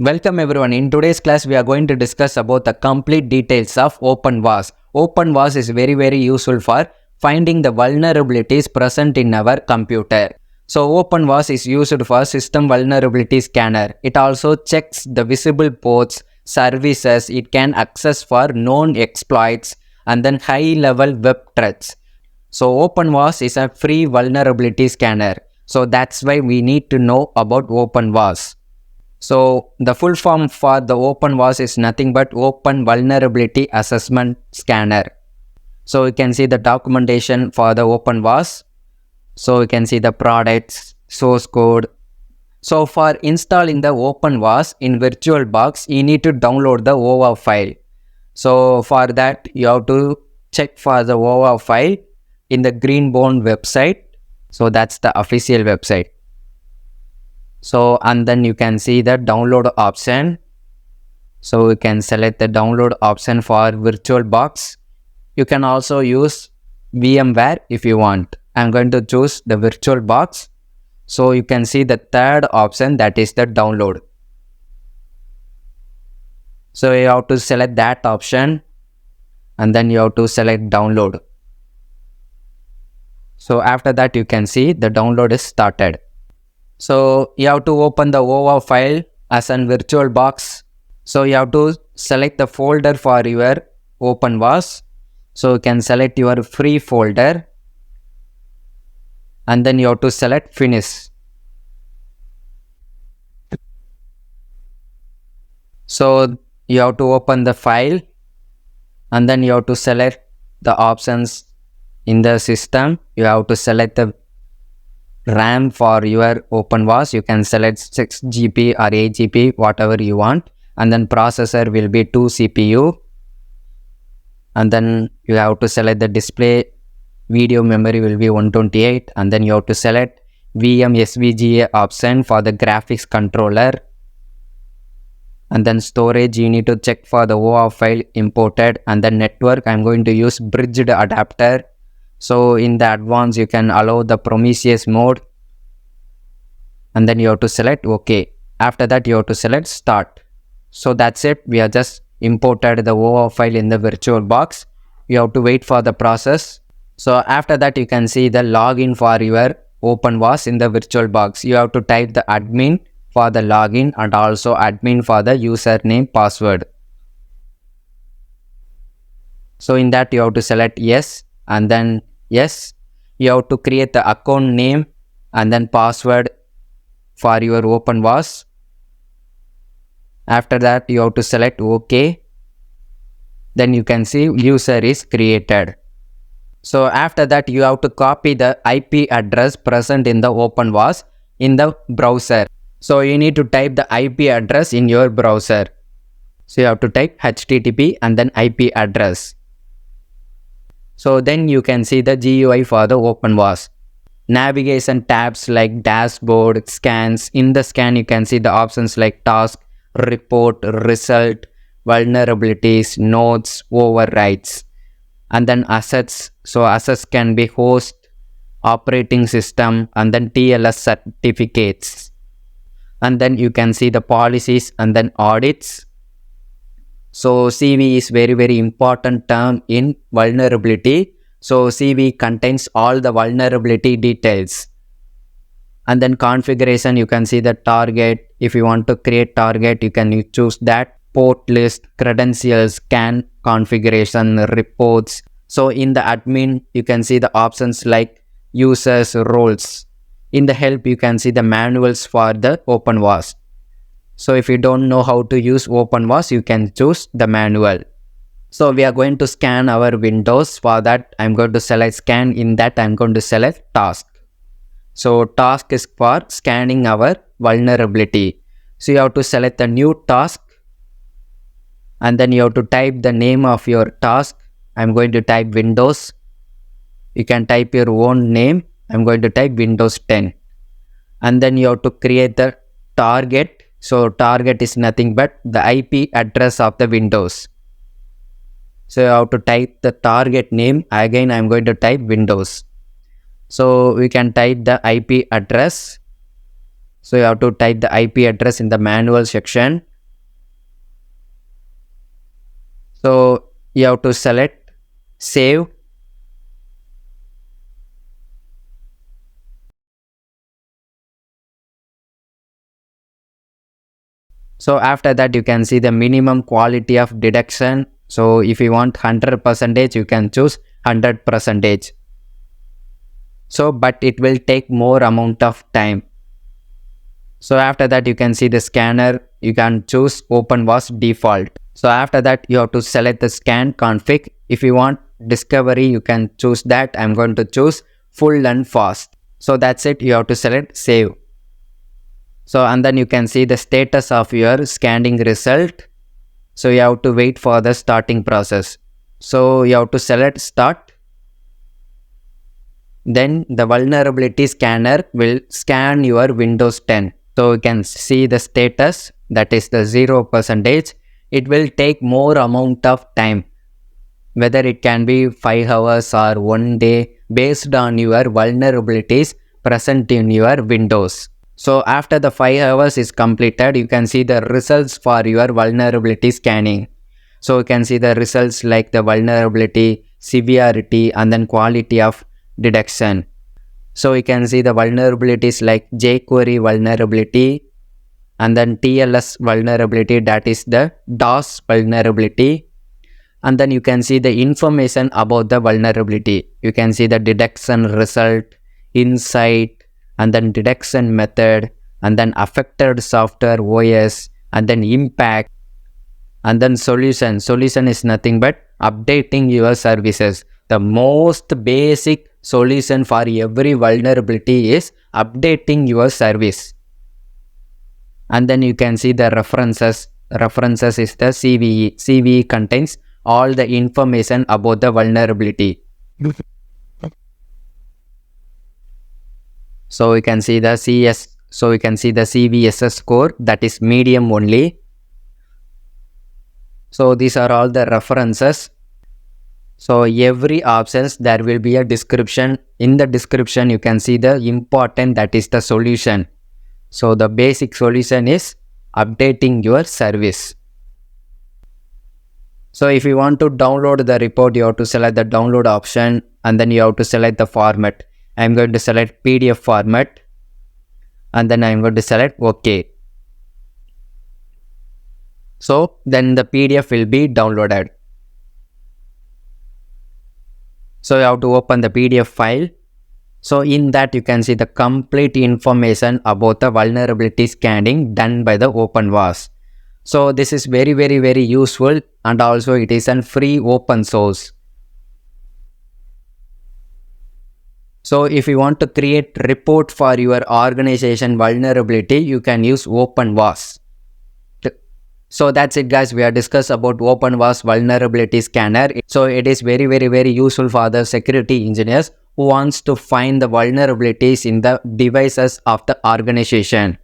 Welcome everyone. In today's class, we are going to discuss about the complete details of OpenVAS. OpenVAS is very useful for finding the vulnerabilities present in our computer. So OpenVAS is used for system vulnerability scanner. It also checks the visible ports, services it can access for known exploits and then high level web threats. So OpenVAS is a free vulnerability scanner. So that's why we need to know about OpenVAS. So the full form for the OpenVAS is nothing but Open Vulnerability Assessment Scanner. So you can see the documentation for the OpenVAS. So you can see the products, source code. So for installing the OpenVAS in VirtualBox, you need to download the OVA file. So for that, you have to check for the OVA file in the Greenbone website. So that's the official website. So and then you can see the download option. So you can select the download option for VirtualBox. You can also use VMware if you want. I'm going to choose the VirtualBox. So you can see the third option, that is the download. So you have to select that option and then you have to select download. So after that you can see the download is started. So you have to open the OVA file as an VirtualBox. So you have to select the folder for your OpenVAS. So you can select your free folder and then you have to select finish. So you have to open the file and then you have to select the options in the system. You have to select the RAM for your OpenVAS. You can select 6GB or 8GB, whatever you want. And then processor will be 2 CPU. And then you have to select the display. Video memory will be 128. And then you have to select VM SVGA option for the graphics controller. And then storage, you need to check for the OVA file imported. And then network, I'm going to use bridged adapter. So in the advanced, you can allow the Prometheus mode and then you have to select OK. After that, you have to select start. So that's it. We have just imported the OVA file in the VirtualBox. You have to wait for the process. So after that, you can see the login for your OpenVAS in the VirtualBox. You have to type the admin for the login and also admin for the username password. So in that, you have to select yes and then yes. You have to create the account name and then password for your OpenVAS. After that, you have to select OK. Then you can see user is created. So after that, you have to copy the IP address present in the OpenVAS in the browser. So you need to type the IP address in your browser. So you have to type HTTP and then IP address. So then you can see the GUI for the OpenVAS. Navigation tabs like dashboard, scans. In the scan, you can see the options like task, report, result, vulnerabilities, nodes, overrides. And then assets. So assets can be host, operating system, and then TLS certificates. And then you can see the policies and then audits. So CV is very important term in vulnerability. So CV contains all the vulnerability details. And then configuration, you can see the target. If you want to create target, you can choose that. Port list, credentials, scan configuration, reports. So in the admin, you can see the options like users, roles. In the help, you can see the manuals for the OpenVAS. So if you don't know how to use OpenVAS, you can choose the manual. So we are going to scan our windows. For that, I'm going to select scan. In that, I'm going to select task. So task is for scanning our vulnerability. So you have to select a new task. And then you have to type the name of your task. I'm going to type Windows. You can type your own name. I'm going to type Windows 10. And then you have to create the target. So target is nothing but the IP address of the Windows. So you have to type the target name. Again, I'm going to type Windows. So we can type the IP address. So you have to type the IP address in the manual section. So you have to select save. So after that, you can see the minimum quality of deduction. So if you want 100%, you can choose 100%. So, but it will take more amount of time. So after that, you can see the scanner. You can choose OpenVAS default. So after that, you have to select the scan config. If you want discovery, you can choose that. I'm going to choose full and fast. So that's it. You have to select save. So and then you can see the status of your scanning result. So you have to wait for the starting process. So you have to select start. Then the vulnerability scanner will scan your Windows 10. So you can see the status, that is the 0%. It will take more amount of time, whether it can be 5 hours or 1 day based on your vulnerabilities present in your Windows. So after the 5 hours is completed, you can see the results for your vulnerability scanning. So you can see the results like the vulnerability, severity, and then quality of detection. So you can see the vulnerabilities like jQuery vulnerability, and then TLS vulnerability, that is the DOS vulnerability. And then you can see the information about the vulnerability. You can see the detection result, insight, and then detection method, and then affected software OS, and then impact, and then solution. Solution is nothing but updating your services. The most basic solution for every vulnerability is updating your service. And then you can see the references. References is the CVE. CVE contains all the information about the vulnerability. So you can see the CS. So you can see the CVSS score, that is medium only. So these are all the references. So every options there will be a description. In the description you can see the important, that is the solution. So the basic solution is updating your service. So if you want to download the report, you have to select the download option, and then you have to select the format. I'm going to select PDF format, and then I'm going to select OK. So then the PDF will be downloaded. So you have to open the PDF file. So in that you can see the complete information about the vulnerability scanning done by the OpenVAS. So this is very useful, and also it is a free open source. So if you want to create report for your organization vulnerability, you can use OpenVAS. So that's it guys, we have discussed about OpenVAS vulnerability scanner. So it is very useful for the security engineers who wants to find the vulnerabilities in the devices of the organization.